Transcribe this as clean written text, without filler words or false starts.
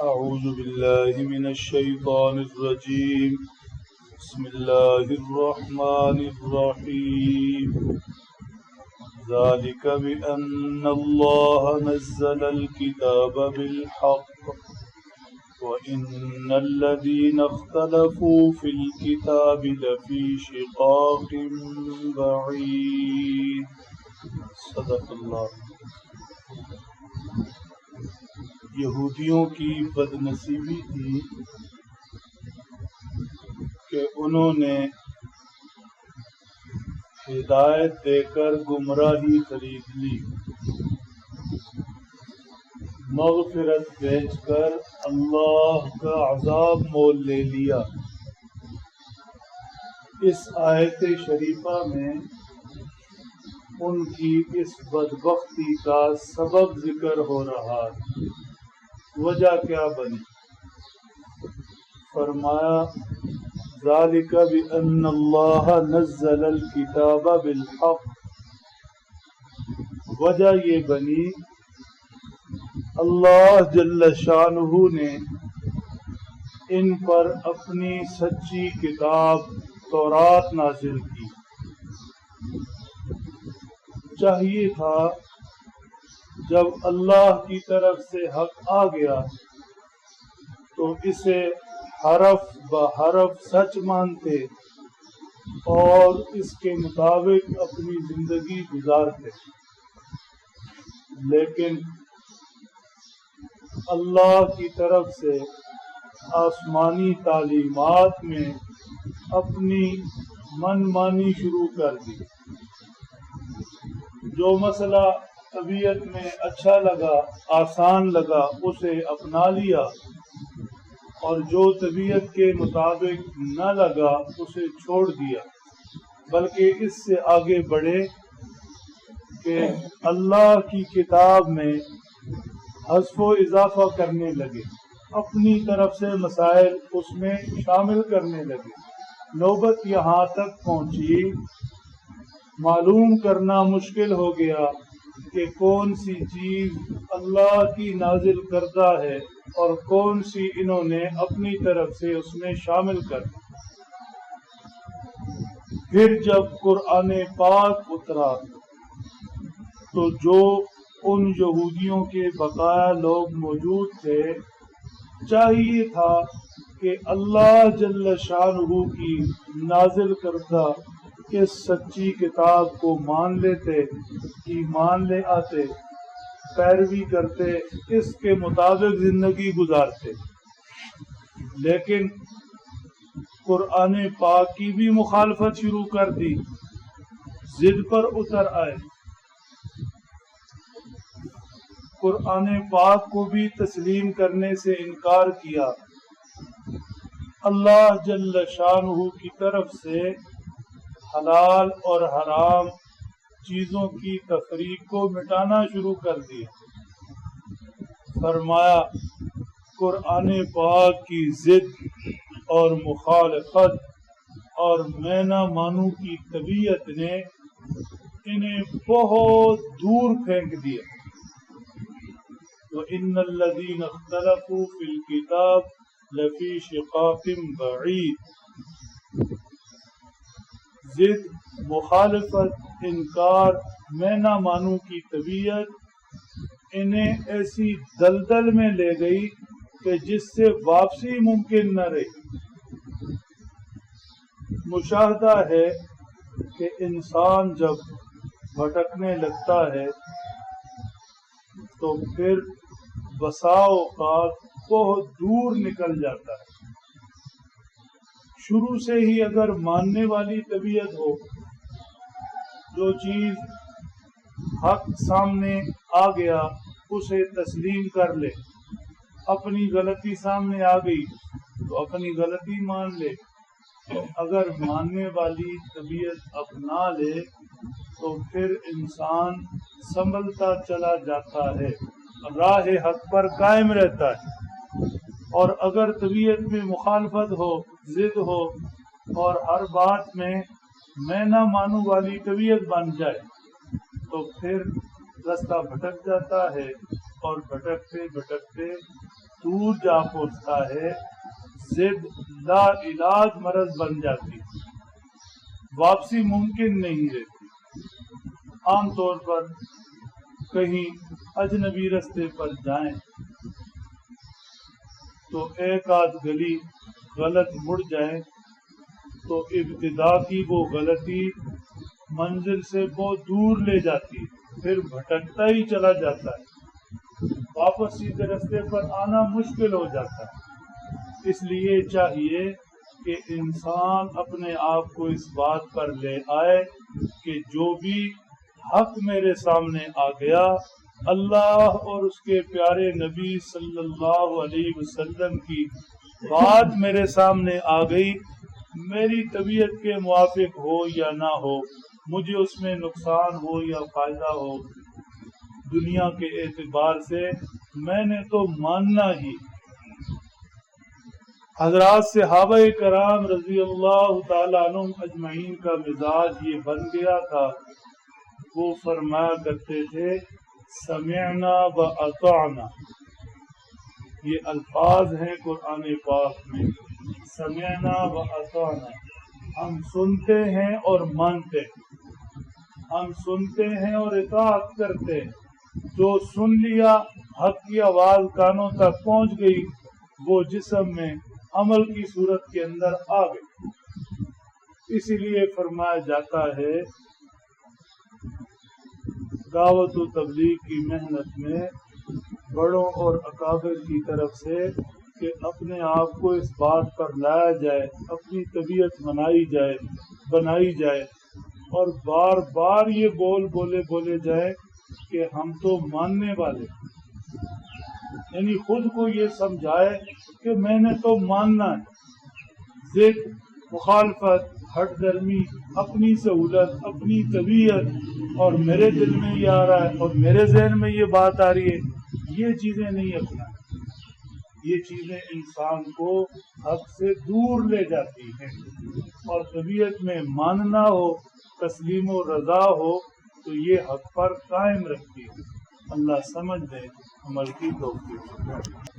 أعوذ بالله من الشيطان الرجيم بسم الله الرحمن الرحيم ذلك بأن الله نزل الكتاب بالحق وإن الذين اختلفوا في الكتاب لفي شقاق بعيد صدق اللہ۔ یہودیوں کی بدنصیبی تھی کہ انہوں نے ہدایت دے کر گمراہی خرید لی، مغفرت بیچ کر اللہ کا عذاب مول لے لیا۔ اس آیت شریفہ میں ان کی اس بدبختی کا سبب ذکر ہو رہا ہے۔ وجہ کیا بنی؟ فرمایا ذالک بأن اللہ نزل الکتاب بالحق، وجہ یہ بنی اللہ جل شانہ نے ان پر اپنی سچی کتاب تورات نازل کی۔ چاہیے تھا جب اللہ کی طرف سے حق آ گیا تو اسے حرف بحرف سچ مانتے اور اس کے مطابق اپنی زندگی گزارتے، لیکن اللہ کی طرف سے آسمانی تعلیمات میں اپنی من مانی شروع کر دی۔ جو مسئلہ طبیعت میں اچھا لگا، آسان لگا، اسے اپنا لیا، اور جو طبیعت کے مطابق نہ لگا اسے چھوڑ دیا، بلکہ اس سے آگے بڑھے کہ اللہ کی کتاب میں حذف و اضافہ کرنے لگے، اپنی طرف سے مسائل اس میں شامل کرنے لگے۔ نوبت یہاں تک پہنچی، معلوم کرنا مشکل ہو گیا کہ کون سی چیز اللہ کی نازل کردہ ہے اور کون سی انہوں نے اپنی طرف سے اس میں شامل کر دی۔ پھر جب قرآن پاک اترا تو جو ان یہودیوں کے بقایا لوگ موجود تھے، چاہیے تھا کہ اللہ جل شانہ کی نازل کردہ اس سچی کتاب کو مان لیتے، ایمان لے آتے، پیروی کرتے، اس کے مطابق زندگی گزارتے، لیکن قرآن پاک کی بھی مخالفت شروع کر دی، ضد پر اتر آئے، قرآن پاک کو بھی تسلیم کرنے سے انکار کیا۔ اللہ جل شانہ کی طرف سے حلال اور حرام چیزوں کی تفریق کو مٹانا شروع کر دیا۔ فرمایا قرآن پاک کی ضد اور مخالفت اور میں نہ مانوں کی طبیعت نے انہیں بہت دور پھینک دیا۔ وَإِنَّ الَّذِينَ اخْتَلَفُوا فِي الْكِتَابِ لَفِي شِقَاقٍ بَعِيدٍ۔ ضد، مخالفت، انکار، میں نہ مانوں کی طبیعت انہیں ایسی دلدل میں لے گئی کہ جس سے واپسی ممکن نہ رہی۔ مشاہدہ ہے کہ انسان جب بھٹکنے لگتا ہے تو پھر بسا اوقات بہت دور نکل جاتا ہے۔ شروع سے ہی اگر ماننے والی طبیعت ہو، جو چیز حق سامنے آ گیا اسے تسلیم کر لے، اپنی غلطی سامنے آ گئی تو اپنی غلطی مان لے، اگر ماننے والی طبیعت اپنا لے تو پھر انسان سنبھلتا چلا جاتا ہے، راہ حق پر قائم رہتا ہے۔ اور اگر طبیعت میں مخالفت ہو، ضد ہو اور ہر بات میں نہ مانوں والی طبیعت بن جائے تو پھر رستہ بھٹک جاتا ہے، اور بھٹکتے بھٹکتے دور جا پہنچتا ہے، ضد لا علاج مرض بن جاتی، واپسی ممکن نہیں رہتی۔ عام طور پر کہیں اجنبی رستے پر جائیں تو ایک آدھ گلی غلط مڑ جائیں تو ابتدا کی وہ غلطی منزل سے بہت دور لے جاتی، پھر بھٹکتا ہی چلا جاتا ہے، واپس سیدھے رستے پر آنا مشکل ہو جاتا ہے۔ اس لیے چاہیے کہ انسان اپنے آپ کو اس بات پر لے آئے کہ جو بھی حق میرے سامنے آ گیا، اللہ اور اس کے پیارے نبی صلی اللہ علیہ وسلم کی بات میرے سامنے آ گئی، میری طبیعت کے موافق ہو یا نہ ہو، مجھے اس میں نقصان ہو یا فائدہ ہو، دنیا کے اعتبار سے میں نے تو ماننا ہی۔ حضرات صحابہ کرام رضی اللہ تعالیٰ عنہم اجمعین کا مزاج یہ بن گیا تھا، وہ فرمایا کرتے تھے سمعنا و اطعنا، یہ الفاظ ہیں قرآن پاک میں، سمعنا و اطعنا، ہم سنتے ہیں اور مانتے ہیں، ہم سنتے ہیں اور اطاعت کرتے ہیں، جو سن لیا، حق کی آواز کانوں تک پہنچ گئی، وہ جسم میں عمل کی صورت کے اندر آ گئی۔ اسی لیے فرمایا جاتا ہے دعوت و تبلیغ کی محنت میں بڑوں اور اکابر کی طرف سے کہ اپنے آپ کو اس بات پر لایا جائے، اپنی طبیعت بنائی جائے اور بار بار یہ بولے جائے کہ ہم تو ماننے والے، یعنی خود کو یہ سمجھائے کہ میں نے تو ماننا ہے۔ ضد، مخالفت، ہٹ درمی، اپنی سہولت، اپنی طبیعت اور میرے دل میں یہ آ رہا ہے اور میرے ذہن میں یہ بات آ رہی ہے، یہ چیزیں نہیں اپنائیں، یہ چیزیں انسان کو حق سے دور لے جاتی ہیں، اور طبیعت میں ماننا ہو، تسلیم و رضا ہو تو یہ حق پر قائم رکھتی ہے۔ اللہ سمجھ دے، عمل کی توفیق۔